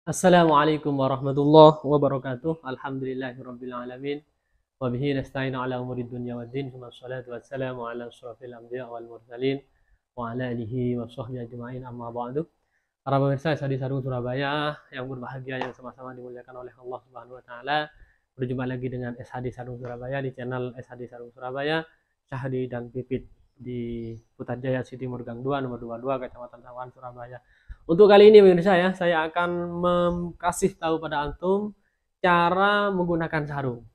Assalamualaikum warahmatullahi wabarakatuh. Alhamdulillahirabbil alamin. Wa bihi nasta'inu ala umuri dunya waddin. Wassalatu wassalamu ala asyrafil anbiya wal mursalin wa ala alihi wa sahbihi ajma'in amma ba'du. Para pemirsa SHD Sarung Surabaya yang berbahagia yang sama-sama dimuliakan oleh Allah Subhanahu wa taala. Berjumpa lagi dengan SHD Sarung Surabaya di channel SHD Sarung Surabaya, Syahdi dan Pipit di Putrajaya City Murgang 2 nomor 22 Kecamatan Sawan Surabaya. Untuk kali ini pemirsa ya, saya akan kasih tahu pada antum cara menggunakan sarung.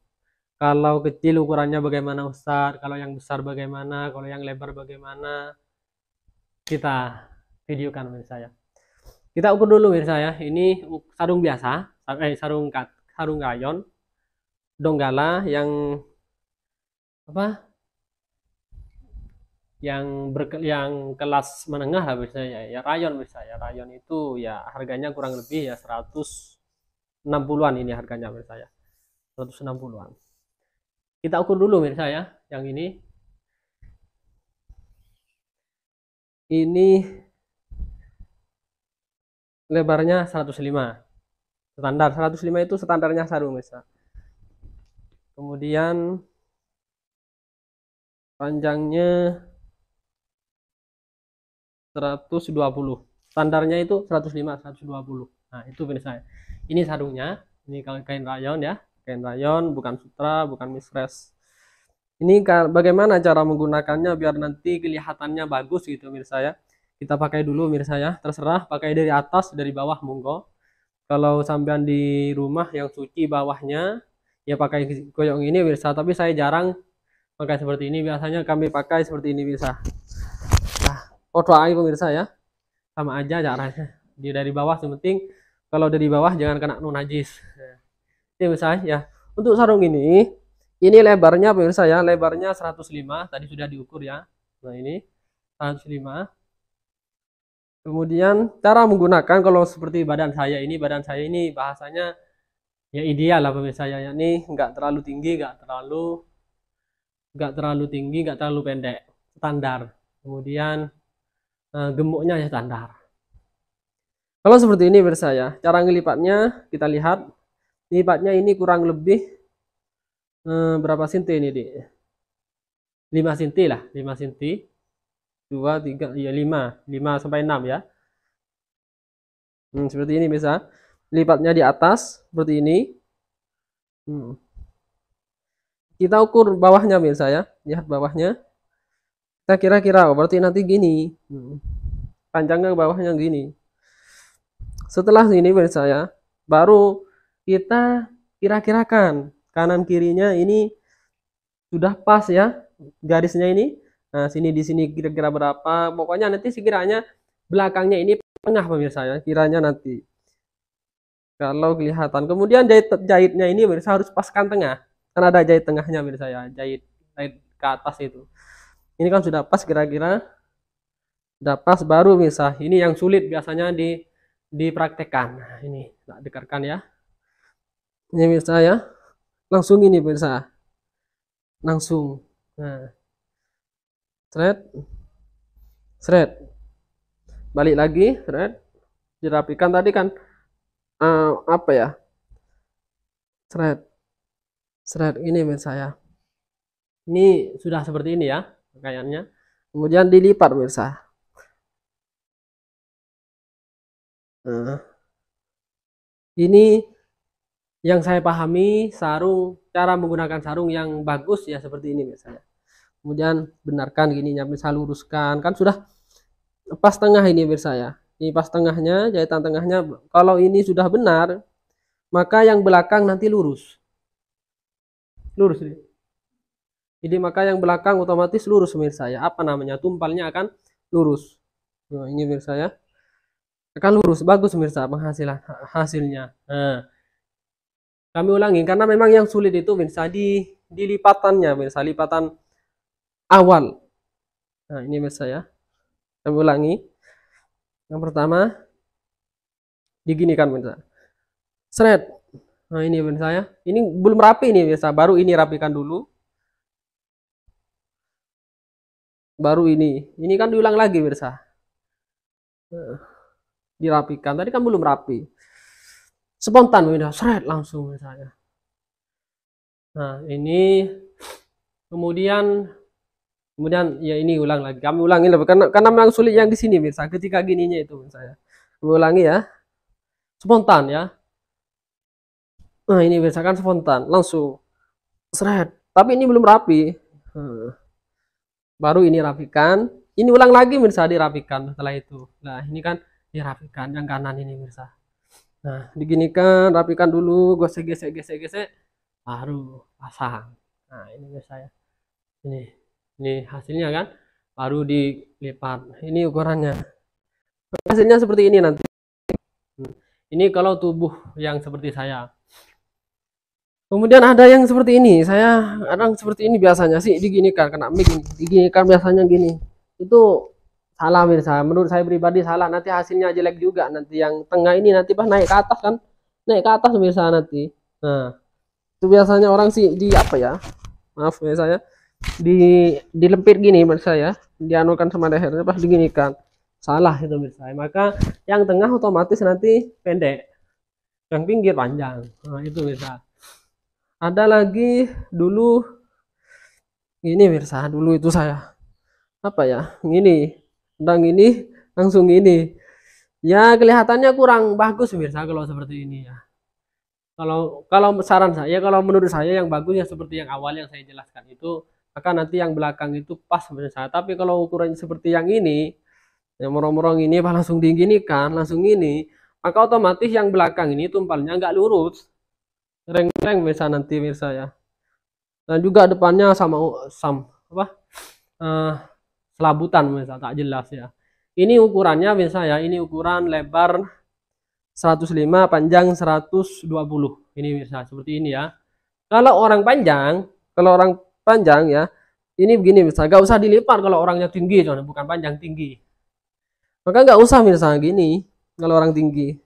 Kalau kecil ukurannya bagaimana Ustaz, kalau yang besar bagaimana, kalau yang lebar bagaimana, kita videokan pemirsa ya. Kita ukur dulu pemirsa ya. Ini sarung biasa, sarung rayon, donggala yang apa? Yang kelas menengah lah biasanya ya, rayon misalnya. Rayon itu ya harganya kurang lebih ya 160-an ini harganya misalnya. 160-an. Kita ukur dulu misalnya yang ini. Ini lebarnya 105. Standar 105 itu standarnya sarung misalnya. Kemudian panjangnya 120. Standarnya itu 105, 120. Nah, itu misalnya. Ini sarungnya. Ini kalau kain rayon ya. Kain rayon, bukan sutra, bukan misres. Ini bagaimana cara menggunakannya biar nanti kelihatannya bagus gitu mirsa ya. Kita pakai dulu mirsa ya. Terserah pakai dari atas, dari bawah monggo. Kalau sampean di rumah yang suci bawahnya ya pakai koyong ini mirsa. Tapi saya jarang pakai seperti ini. Biasanya kami pakai seperti ini mirsa. Foto air pemirsa ya, sama aja caranya. Dia dari bawah, yang penting kalau dari bawah jangan kena najis. Ini misalnya ya, untuk sarung ini lebarnya pemirsa ya, lebarnya 105, tadi sudah diukur ya. Nah ini 105. Kemudian cara menggunakan kalau seperti badan saya ini bahasanya ya ideal lah pemirsa ya, ini nggak terlalu tinggi, nggak terlalu tinggi, nggak terlalu pendek, standar. Kemudian gemuknya ya standar. Kalau seperti ini pemirsa ya, cara ngelipatnya kita lihat. Lipatnya ini kurang lebih berapa senti ini, Dik? 5 senti lah, 5 senti. 2 3 ya 5 sampai 6 ya. Seperti ini bisa. Lipatnya di atas seperti ini. Kita ukur bawahnya pemirsa ya. Lihat bawahnya. Kita kira-kira berarti nanti gini. Panjangnya bawahnya gini. Setelah ini pemirsa ya, baru kita kira-kirakan kanan kirinya ini sudah pas ya garisnya ini. Nah, sini di sini kira-kira berapa? Pokoknya nanti sekiranya belakangnya ini tengah pemirsa ya, kiranya nanti. Kalau kelihatan. Kemudian jahitnya ini pemirsa harus paskan tengah. Kan ada jahit tengahnya pemirsa ya, jahit ke atas itu. Ini kan sudah pas kira-kira. Sudah pas baru pemirsa. Ini yang sulit biasanya dipraktekkan. Nah, ini tak dekatkan ya. Ini pemirsa ya. Langsung ini pemirsa. Langsung. Nah. Thread. Balik lagi, thread. Dirapikan tadi kan apa ya? Thread ini pemirsa ya. Ini sudah seperti ini ya pakaiannya. Kemudian dilipat pemirsa. Nah. Ini yang saya pahami cara menggunakan sarung yang bagus ya seperti ini misalnya. Kemudian benarkan gininya, misal luruskan, kan sudah pas tengah ini pemirsa ya. Ini pas tengahnya, jahitan tengahnya. Kalau ini sudah benar, maka yang belakang nanti lurus. Lurus ini. Jadi maka yang belakang otomatis lurus pemirsa ya. Apa namanya? Tumpalnya akan lurus. Nah, ini pemirsa ya. Akan lurus, bagus pemirsa hasilnya. Nah, kami ulangi karena memang yang sulit itu pemirsa di lipatannya pemirsa, lipatan awal. Nah, ini pemirsa ya. Kami ulangi. Yang pertama diginikan pemirsa. Thread. Nah, ini pemirsa ya. Ini belum rapi nih pemirsa, baru ini rapikan dulu. Baru ini. Ini kan diulang lagi pemirsa. Nah, dirapikan. Tadi kan belum rapi. spontan pemirsa, seret langsung misalnya. Nah ini kemudian ya ini ulang lagi, kami ulangi lah, karena memang sulit yang di sini pemirsa, ketika gininya itu misalnya. Kami ulangi ya, spontan ya. Nah ini pemirsa kan spontan, langsung seret, tapi ini belum rapi. Baru ini rapikan, ini ulang lagi pemirsa, dirapikan setelah itu. Nah ini kan dirapikan yang kanan ini pemirsa. Nah diginikan, rapikan dulu, gosek gesek gesek gesek, baru pasang. Nah ini pemirsa ya, ini hasilnya kan, baru dilipat. Ini ukurannya, hasilnya seperti ini nanti. Ini kalau tubuh yang seperti saya. Kemudian ada yang seperti ini, saya kadang seperti ini biasanya sih, diginikan, kena mic ini, diginikan biasanya gini. Itu salah pemirsa, menurut saya pribadi salah, nanti hasilnya jelek juga. Nanti yang tengah ini nanti pas naik ke atas kan, naik ke atas pemirsa nanti. Nah itu biasanya orang sih di apa ya, maaf ya saya, dilempit gini pemirsa ya, dianukan sama lehernya, pas diginikan, salah itu pemirsa. Maka yang tengah otomatis nanti pendek, yang pinggir panjang. Nah itu pemirsa. Ada lagi dulu ini pemirsa, dulu itu saya apa ya, gini, tentang ini langsung ini ya, kelihatannya kurang bagus pemirsa kalau seperti ini ya. Kalau saran saya, kalau menurut saya yang bagus ya seperti yang awal yang saya jelaskan itu, maka nanti yang belakang itu pas pemirsa. Tapi kalau ukurannya seperti yang ini, yang morong-morong ini pas langsung diginikan, langsung ini, maka otomatis yang belakang ini tumpalnya nggak lurus, reng-reng pemirsa nanti pemirsa ya. Dan juga depannya sama apa, selabutan pemirsa, tak jelas ya. Ini ukurannya pemirsa ya, ini ukuran lebar 105, panjang 120. Ini pemirsa seperti ini ya. Kalau orang panjang ya, ini begini pemirsa, gak usah dilipat kalau orangnya tinggi, soalnya bukan panjang, tinggi. Maka nggak usah pemirsa gini kalau orang tinggi.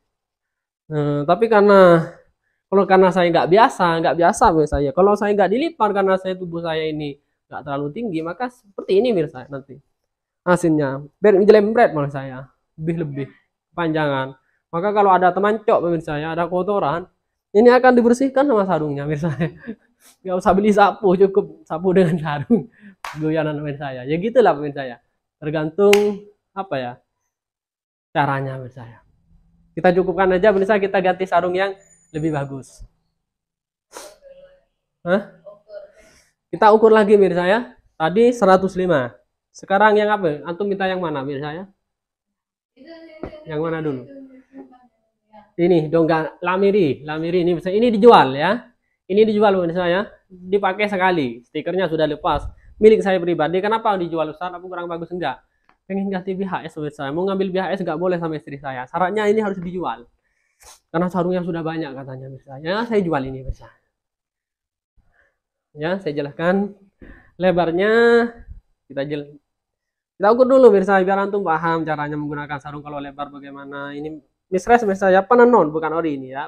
Tapi karena saya nggak biasa pemirsa ya. Kalau saya nggak dilipat karena saya tubuh saya ini nggak terlalu tinggi, maka seperti ini pemirsa nanti hasilnya. Jelembret malah saya, lebih panjangan. Maka kalau ada teman cok pemirsa ya, ada kotoran, ini akan dibersihkan sama sarungnya pemirsa. Nggak usah beli sapu, cukup sapu dengan sarung, goyanan pemirsa ya. Ya gitulah pemirsa ya. Tergantung apa ya caranya pemirsa ya. Kita cukupkan aja pemirsa, kita ganti sarung yang lebih bagus. Kita ukur lagi pemirsa ya. Tadi 105. Sekarang yang apa? Antum minta yang mana pemirsa ya? Yang mana dulu? Ini dongga lamiri ini bisa, ini dijual ya. Ini dijual pemirsa ya. Dipakai sekali. Stikernya sudah lepas. Milik saya pribadi. Kenapa dijual Ustaz? Apa kurang bagus? Enggak. Pengen ganti BHS pemirsa. Mau ngambil BHS enggak boleh sama istri saya. Syaratnya ini harus dijual. Karena sarungnya sudah banyak katanya pemirsa. Ya, saya jual ini pemirsa. Ya, saya jelaskan lebarnya, kita ukur dulu pemirsa biar antum paham caranya menggunakan sarung kalau lebar bagaimana. Ini misres pemirsa ya, penenon bukan ori ini ya.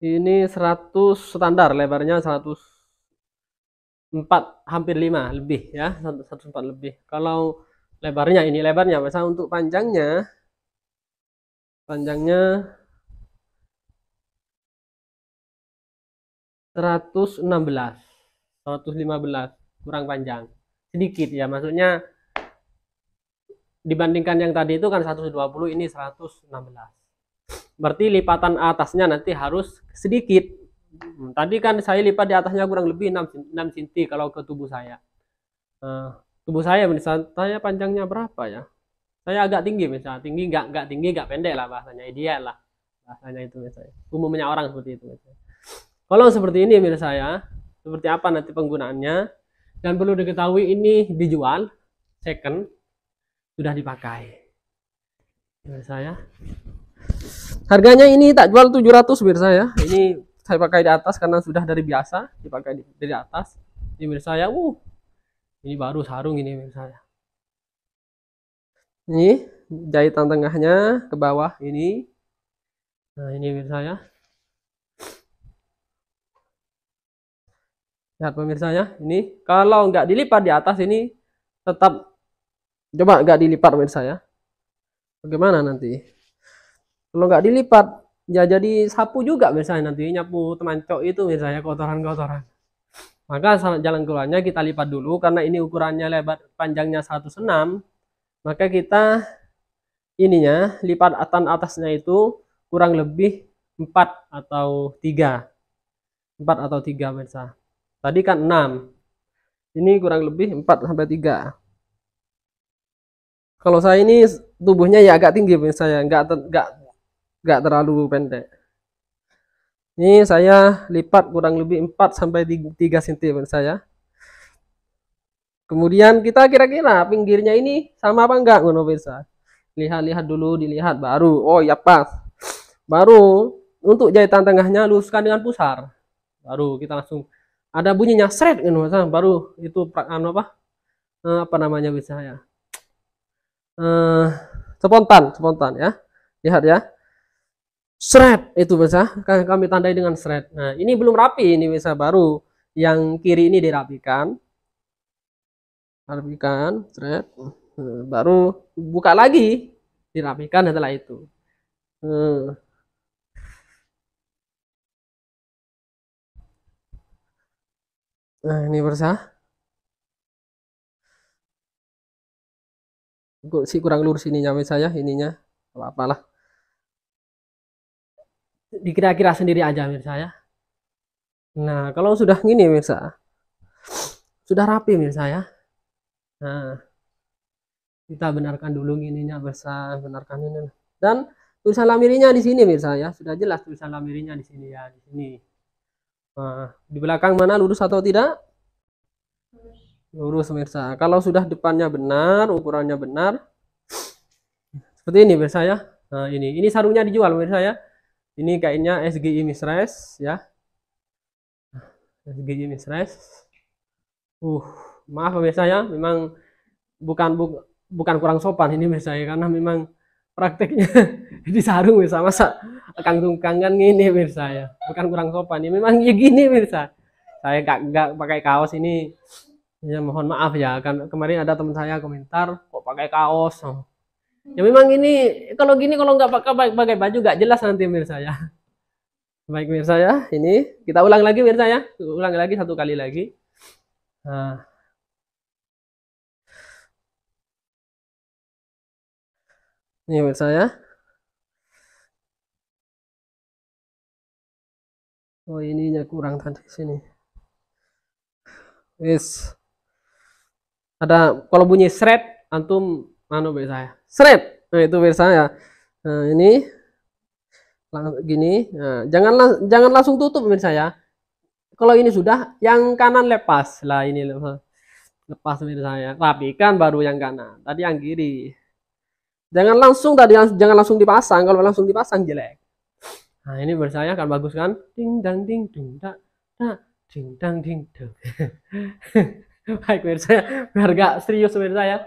Ini 100 standar, lebarnya 104, hampir 5 lebih ya, 104 lebih. Kalau lebarnya ini lebarnya, misalnya untuk panjangnya 116, 115, kurang panjang sedikit ya, maksudnya dibandingkan yang tadi itu kan 120, ini 116. Berarti lipatan atasnya nanti harus sedikit. Tadi kan saya lipat di atasnya kurang lebih 6 cm kalau ke tubuh saya. Tubuh saya misalnya, saya panjangnya berapa ya? Saya agak tinggi misalnya, nggak tinggi nggak pendek lah bahasanya, ideal lah bahasanya itu misalnya. Umumnya orang seperti itu misalnya. Kalau seperti ini menurut saya, seperti apa nanti penggunaannya, dan perlu diketahui ini dijual second, sudah dipakai. Menurut saya harganya ini tak jual 700 menurut saya. Ini saya pakai di atas karena sudah dari biasa dipakai dari atas. Ini menurut saya, ini baru sarung ini menurut saya. Ini jahitan tengahnya ke bawah ini. Nah ini menurut saya. Lihat pemirsa ya, ini kalau nggak dilipat di atas ini tetap, coba nggak dilipat pemirsa ya, bagaimana nanti? Kalau nggak dilipat, ya jadi sapu juga misalnya, nanti nyapu teman cok itu misalnya kotoran-kotoran. Maka jalan keluarnya kita lipat dulu, karena ini ukurannya lebar panjangnya 106, maka kita ininya lipat atasnya itu kurang lebih 4 atau 3. 4 atau 3 pemirsa. Tadi kan 6. Ini kurang lebih 4 sampai 3. Kalau saya ini tubuhnya ya agak tinggi pemirsa, ya, enggak terlalu pendek. Ini saya lipat kurang lebih 4 sampai 3 cm saya. Kemudian kita kira-kira pinggirnya ini sama apa enggak, ngono pemirsa. Lihat-lihat dulu, dilihat baru. Oh ya pas. Baru untuk jahitan tengahnya luruskan dengan pusar. Baru kita langsung ada bunyinya seret ngono, baru itu apa namanya bisa ya. Spontan ya. Lihat ya. Shred itu bisa kami tandai dengan shred. Nah, ini belum rapi, ini bisa baru yang kiri ini dirapikan. Rapikan, shred. Baru buka lagi, dirapikan setelah itu. Nah, ini bersah. Si kurang lurus ininya saya, ininya apa-apalah. Dikira-kira sendiri aja saya. Nah, kalau sudah gini mirsa, sudah rapi mirsa ya. Nah, kita benarkan dulu ininya bersah, benarkan ini. Dan tulisan lamirinya di sini mirsa ya, sudah jelas tulisan lamirinya di sini ya, di sini. Nah, di belakang mana lurus atau tidak? Lurus mirsa. Kalau sudah depannya benar, ukurannya benar, seperti ini mirsa ya. Nah, ini sarungnya dijual mirsa ya. Ini kainnya SGI Misres ya. SGI Misres. Maaf pemirsa ya, memang bukan kurang sopan ini pemirsa ya, karena memang prakteknya di sarung pemirsa, masa Kang Tungkang kan gini pemirsa ya, bukan kurang sopan ini, memang ya gini pemirsa. Saya nggak pakai kaos ini, ya mohon maaf ya, kan kemarin ada teman saya komentar kok pakai kaos. Ya memang ini kalau gini, kalau nggak pakai baju nggak jelas nanti pemirsa ya. Baik pemirsa ya, ini kita ulang lagi pemirsa ya, ulang lagi satu kali lagi. Nah, ini pemirsa ya. Oh ininya kurang tadi sini. Yes. Ada kalau bunyi shred antum mana pemirsa ya? Shred. Nah itu pemirsa ya. Nah ini gini. Nah, jangan langsung tutup pemirsa ya. Kalau ini sudah, yang kanan lepas lah, ini lepas pemirsa ya. Rapikan baru yang kanan. Tadi yang kiri. Jangan langsung dipasang. Kalau langsung dipasang jelek. Nah ini pemirsa ya, kan bagus kan? Ding dang ding dung dak dak ding dang ding dung. Baik pemirsa, biar gak serius pemirsa ya.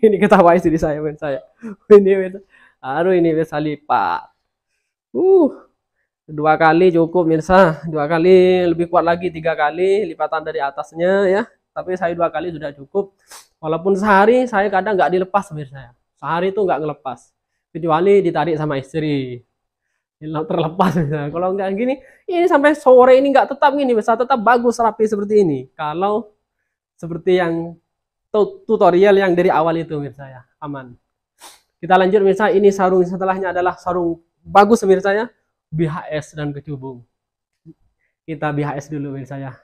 Ini ketawa istri saya pemirsa ya. Ini pemirsa. Aduh ini pemirsa lipat. 2 kali cukup pemirsa. 2 kali, lebih kuat lagi 3 kali lipatan dari atasnya ya. Tapi saya 2 kali sudah cukup. Walaupun sehari saya kadang nggak dilepas pemirsa ya. Sehari itu nggak ngelepas. Kecuali ditarik sama istri. Terlepas misalnya. Kalau nggak gini, ini sampai sore ini nggak tetap gini, bisa tetap bagus rapi seperti ini. Kalau seperti yang tutorial yang dari awal itu mirsa ya, aman. Kita lanjut mirsa, ini sarung setelahnya adalah sarung bagus mirsa ya, BHS dan kecubung. Kita BHS dulu mirsa ya.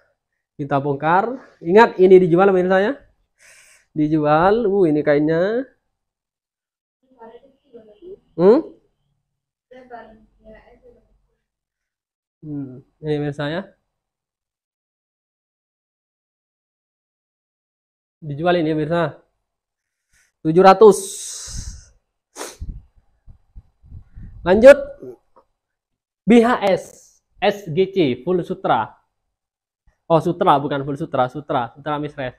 Kita bongkar. Ingat ini dijual mirsa ya. Dijual. Ini kainnya. Ini mirsa ya. Dijual ini mirsa. 700. Lanjut. BHS SGC full sutra. Oh sutra, bukan full sutra, sutra misres.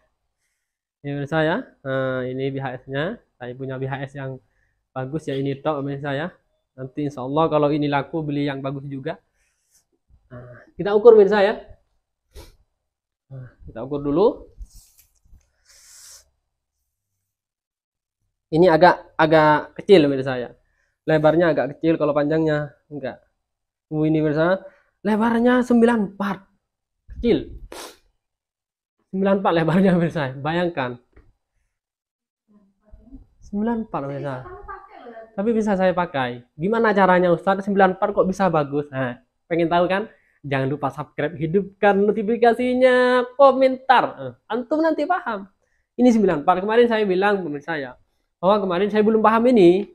Ini mirsa ya. Nah, ini BHS-nya. Saya punya BHS yang bagus ya, ini tok mirsa ya. Nanti insya Allah kalau ini laku beli yang bagus juga. Nah, kita ukur mirsa ya. Nah, kita ukur dulu. Ini agak kecil pemirsa ya. Lebarnya agak kecil, kalau panjangnya enggak. Ini pemirsa, lebarnya 94. Kecil. 94 lebarnya pemirsa. Bayangkan. 94 pemirsa. Tapi bisa saya pakai. Gimana caranya Ustadz? 94 kok bisa bagus? Nah, pengen tahu kan? Jangan lupa subscribe, hidupkan notifikasinya, komentar. Antum nanti paham. Ini 94. Kemarin saya bilang pemirsa ya, bahwa kemarin saya belum paham ini.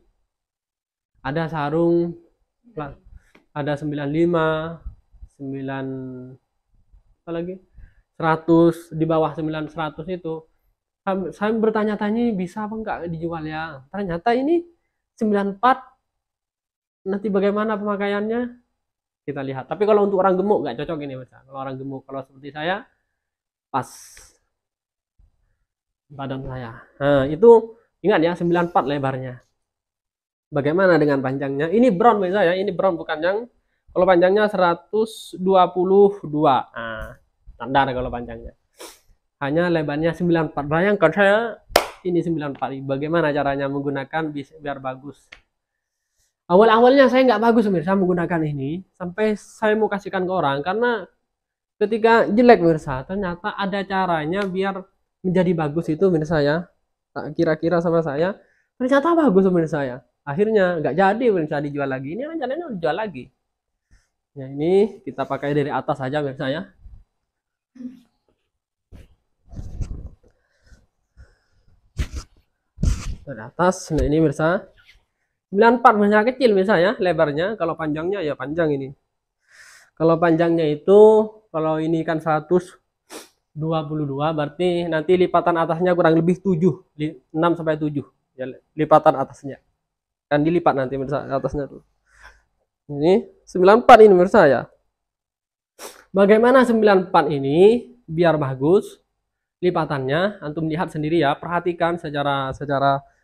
Ada sarung, ada 95, 9, apa lagi? 100, di bawah 9, 100 itu. Saya bertanya-tanya bisa apa enggak dijual ya. Ternyata ini 94. Nanti bagaimana pemakaiannya? Kita lihat. Tapi kalau untuk orang gemuk nggak cocok ini, Mas. Kalau orang gemuk, kalau seperti saya, pas badan saya. Nah, itu ingat ya, 94 lebarnya. Bagaimana dengan panjangnya? Ini brown Mas ya. Ini brown, bukan yang, kalau panjangnya 122. Nah, standar kalau panjangnya. Hanya lebarnya 94. Bayangkan saya ini 94. Bagaimana caranya menggunakan biar bagus? Awal-awalnya saya nggak bagus pemirsa menggunakan ini, sampai saya mau kasihkan ke orang karena ketika jelek pemirsa, ternyata ada caranya biar menjadi bagus itu pemirsa ya. Tak kira-kira sama saya, ternyata bagus pemirsa ya. Akhirnya nggak jadi pemirsa dijual lagi. Ini rencananya dijual lagi. Ya ini kita pakai dari atas saja pemirsa ya. Dari atas, nah ini pemirsa. 94 misalnya kecil misalnya lebarnya, kalau panjangnya ya panjang ini. Kalau panjangnya itu, kalau ini kan 122, berarti nanti lipatan atasnya kurang lebih 7, 6 sampai 7 ya, lipatan atasnya. Kan dilipat nanti misalnya atasnya tuh. Ini 94 ini menurut saya. Bagaimana 94 ini biar bagus lipatannya? Antum lihat sendiri ya, perhatikan secara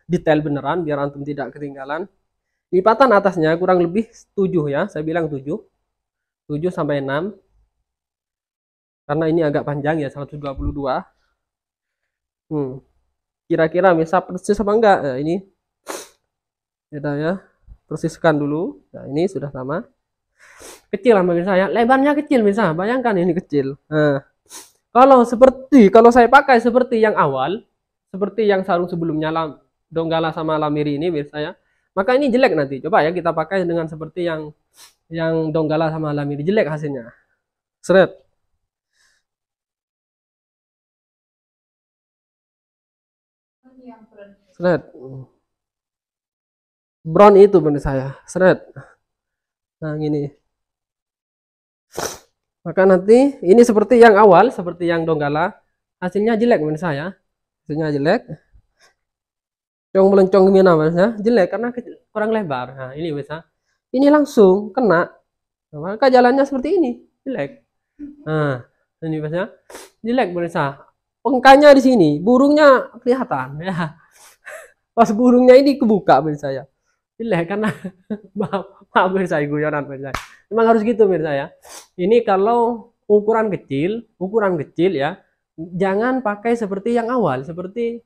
detail beneran biar antum tidak ketinggalan. Lipatan atasnya kurang lebih 7 ya, saya bilang 7 sampai 6. Karena ini agak panjang ya, 122. Kira-kira bisa persis apa enggak? Nah, ini kita ya, persiskan dulu. Nah, ini sudah sama. Kecil lah pemirsa ya, lebarnya kecil pemirsa. Bayangkan ini kecil. Nah, kalau saya pakai seperti yang awal, seperti yang sarung sebelumnya Donggala sama Lamiri ini pemirsa ya, maka ini jelek nanti. Coba ya kita pakai dengan seperti yang Donggala sama Lamiri, jelek hasilnya. Seret. Seret. Brown itu benar saya. Seret. Nah, gini. Maka nanti ini seperti yang awal, seperti yang Donggala, hasilnya jelek benar saya. Hasilnya jelek. Cong melencong gimana Mas? Jelek karena kurang lebar. Nah, ini bisa. Ini langsung kena. Nah, maka jalannya seperti ini, jelek. Nah, ini Mas. Jelek Mas. Pengkanya di sini, burungnya kelihatan ya. Pas burungnya ini kebuka Mas saya. Jelek karena maaf Mas saya guyonan Mas saya. Memang harus gitu Mas saya. Ini kalau ukuran kecil ya, jangan pakai seperti yang awal, seperti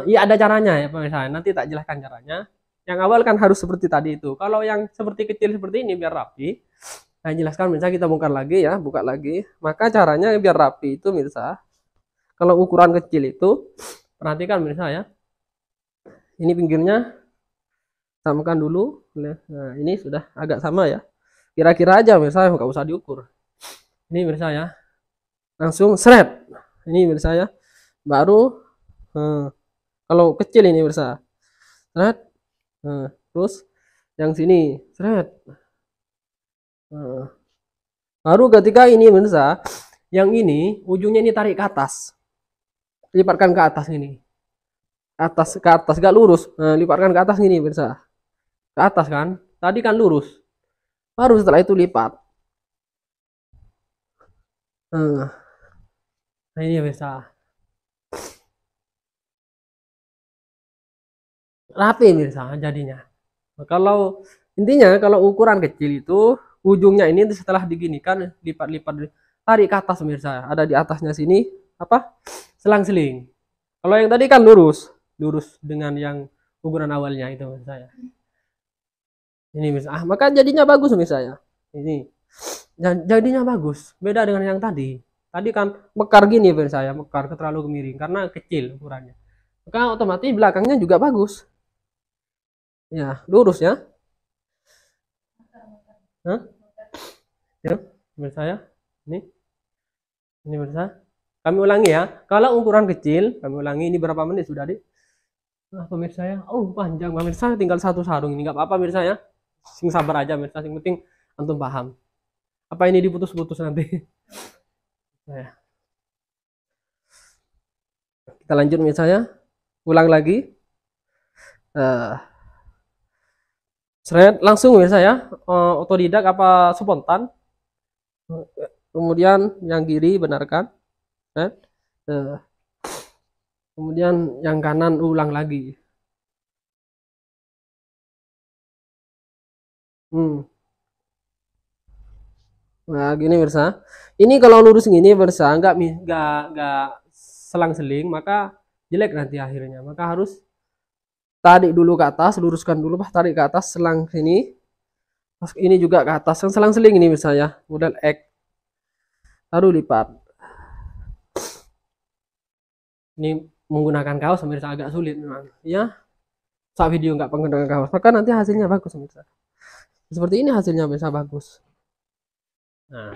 ya ada caranya ya pemirsa. Nanti tak jelaskan caranya. Yang awal kan harus seperti tadi itu. Kalau yang seperti kecil seperti ini biar rapi. Nah, jelaskan misalnya kita bongkar lagi ya, buka lagi. Maka caranya biar rapi itu pemirsa. Kalau ukuran kecil itu, perhatikan pemirsa ya. Ini pinggirnya samakan dulu. Nah, ini sudah agak sama ya. Kira-kira aja pemirsa, nggak usah diukur. Ini pemirsa ya. Langsung seret. Ini pemirsa ya. Baru kalau kecil ini pemirsa, seret. Terus yang sini seret. Baru ketika ini pemirsa, yang ini ujungnya ini tarik ke atas, lipatkan ke atas ini, ke atas gak lurus. Lipatkan ke atas ini pemirsa, ke atas kan, tadi kan lurus, baru setelah itu lipat. Nah ini pemirsa. Rapi pemirsa jadinya. Kalau intinya kalau ukuran kecil itu ujungnya ini setelah diginikan lipat-lipat, tarik ke atas pemirsa. Ada di atasnya sini apa? Selang-seling. Kalau yang tadi kan lurus. lurus dengan yang ukuran awalnya itu maksud saya. Ini misalnya, maka jadinya bagus misalnya. Ini jadinya bagus, beda dengan yang tadi. Tadi kan mekar gini saya, mekar terlalu miring karena kecil ukurannya. Maka otomatis belakangnya juga bagus. Ya, lurus ya. Hah? Ya, menurut saya ini menurut saya. Kami ulangi ya. Kalau ukuran kecil, kami ulangi. Ini berapa menit sudah, Dik? Nah, pemirsa ya. Oh, panjang pemirsa, tinggal satu sarung ini nggak apa-apa pemirsa ya. Sing sabar aja pemirsa, yang penting antum paham. Apa ini diputus-putus nanti? Nah, kita lanjut pemirsa ya. Ulang lagi. Langsung pemirsa ya. Otodidak apa spontan? Kemudian yang kiri benarkan. Kemudian yang kanan ulang lagi. Nah, gini pemirsa. Ini kalau lurus gini pemirsa, nggak selang-seling, maka jelek nanti akhirnya. Maka harus tarik dulu ke atas, luruskan dulu, tarik ke atas, selang sini. Ini juga ke atas, yang selang-seling ini misalnya, model X. Lalu lipat. Ini menggunakan kaos pemirsa agak sulit memang. Ya, saat video nggak menggunakan kaos, maka nanti hasilnya bagus pemirsa. Seperti ini hasilnya bisa bagus. Nah,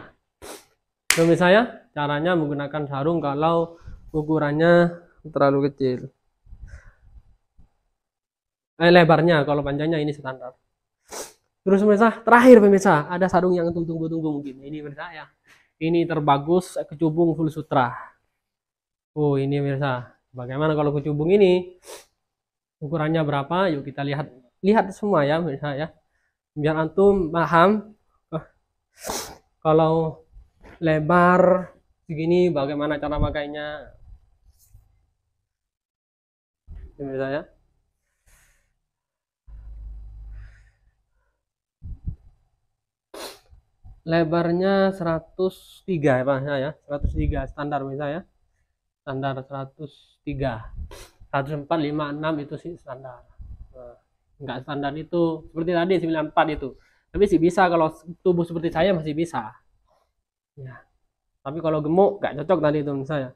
pemirsa ya, caranya menggunakan sarung kalau ukurannya terlalu kecil. Lebarnya, kalau panjangnya ini standar. Terus pemirsa, terakhir pemirsa, ada sarung yang tunggu-tunggu mungkin. Ini pemirsa ya. Ini terbagus kecubung full sutra. Oh, ini pemirsa. Bagaimana kalau kecubung ini? Ukurannya berapa? Yuk kita lihat semua ya pemirsa ya. Biar antum paham. Kalau lebar segini bagaimana cara makainya? Pemirsa ya. Lebarnya 103 ya Pak ya, 103 standar misalnya. Standar 103. 104, 5, 6 itu sih standar. Nah, enggak standar itu seperti tadi 94 itu. Tapi sih bisa kalau tubuh seperti saya masih bisa. Ya. Tapi kalau gemuk enggak cocok tadi itu misalnya.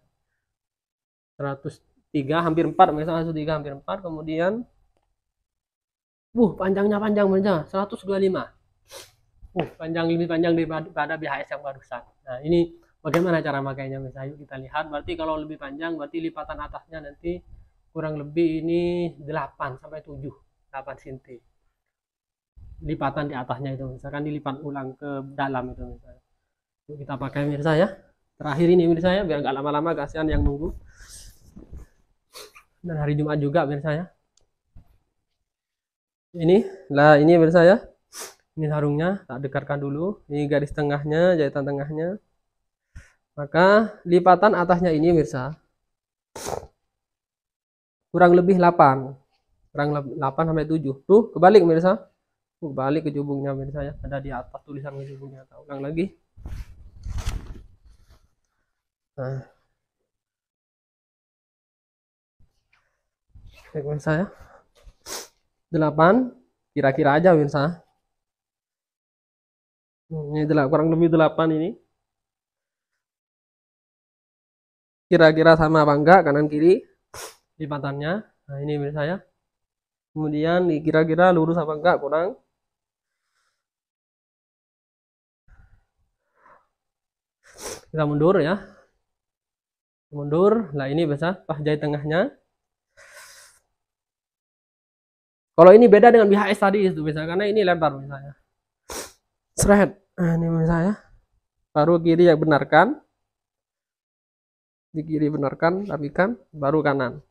103 hampir 4 misalnya 103 hampir 4 kemudian panjangnya panjang misalnya 125. Panjang lebih panjang daripada BHS yang barusan. Nah, ini bagaimana cara makainya misalnya kita lihat. Berarti kalau lebih panjang berarti lipatan atasnya nanti kurang lebih ini 8 sampai 7, 8 cm. Lipatan di atasnya itu misalkan dilipat ulang ke dalam itu misalnya. Yuk kita pakai mirsa ya. Terakhir ini mirsa ya, biar nggak lama-lama kasihan yang nunggu. Dan hari Jumat juga mirsa ya. Ini mirsa ya. Ini sarungnya, tak dekatkan dulu. Ini garis tengahnya, jahitan tengahnya. Maka lipatan atasnya ini mirsa. Kurang lebih 8. Kurang 8 sampai 7. Tuh, kebalik mirsa. Balik ke jubungnya mirsa ya. Ada di atas tulisan ke jubungnya. Ulang lagi. Nah. Baik mirsa ya. 8. Kira-kira aja mirsa. Ini kurang lebih 8 ini. Kira-kira sama apa enggak kanan kiri lipatannya. Nah, ini mirsa ya. Kemudian kira-kira lurus apa enggak kurang. Kita mundur ya. Mundur. Nah, ini bisa jahit tengahnya. Kalau ini beda dengan BHS tadi itu bisa karena ini lebar misalnya. Seret. Nah, ini misalnya. Baru kiri yang benarkan. Di kiri benarkan, rapikan, baru kanan.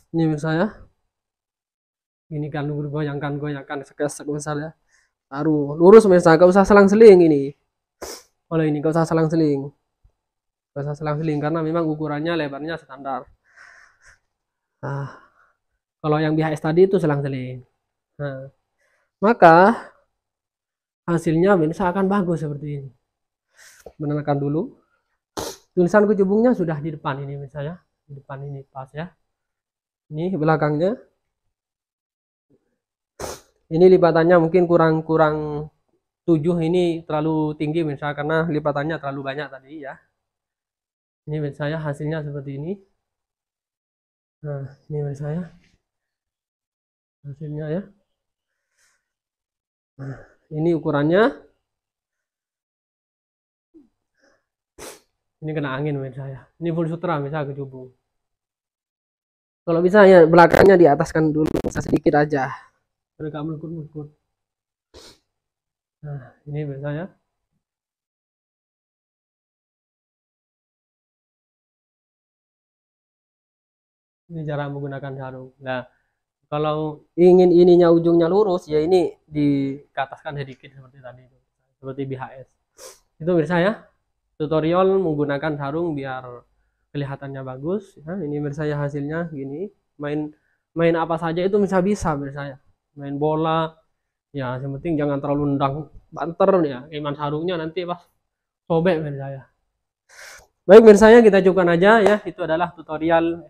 Ini misalnya. Ini kan goyangkan sekesek misalnya. Baru lurus misalnya, gak usah selang-seling ini. Kalau ini gak usah selang-seling. Gak usah selang-seling karena memang ukurannya lebarnya standar. Nah, kalau yang BHS tadi itu selang-seling. Nah, maka hasilnya bisa akan bagus seperti ini. Benarkan dulu. Tulisan kecubungnya sudah di depan ini misalnya, di depan ini pas ya. Ini belakangnya. Ini lipatannya mungkin kurang 7, ini terlalu tinggi misalnya karena lipatannya terlalu banyak tadi ya. Ini misalnya hasilnya seperti ini. Nah, ini misalnya hasilnya ya. Nah, ini ukurannya. Ini kena angin misalnya. Ini full sutra misalnya kecubung. Kalau bisa ya belakangnya diataskan dulu, bisa sedikit aja. Mereka melukut-melukut. Nah, ini biasanya. Ini cara menggunakan sarung. Nah, kalau ingin ininya ujungnya lurus, ya ini dikataskan sedikit seperti tadi. Seperti BHS. Itu biasanya tutorial menggunakan sarung biar kelihatannya bagus. Nah, ini biasanya hasilnya gini. Main apa saja itu bisa biasanya. Main bola, ya yang penting jangan terlalu nendang banter ya. Iman sarungnya nanti pas sobek biasanya. Baik misalnya kita cukupkan aja ya. Itu adalah tutorial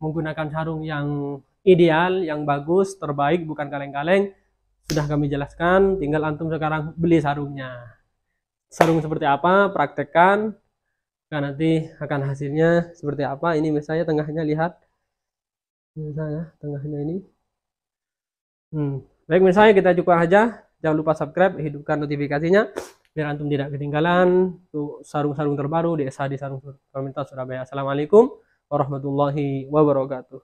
menggunakan sarung yang ideal, yang bagus, terbaik, bukan kaleng-kaleng. Sudah kami jelaskan, tinggal antum sekarang beli sarungnya. Sarung seperti apa, praktekkan. Nah, nanti akan hasilnya seperti apa. Ini misalnya tengahnya, lihat. Misalnya tengahnya ini. Baik, misalnya kita cukup aja. Jangan lupa subscribe, hidupkan notifikasinya biar antum tidak ketinggalan tuh sarung-sarung terbaru di SHD Sarung Komunitas Surabaya. Assalamualaikum warahmatullahi wabarakatuh.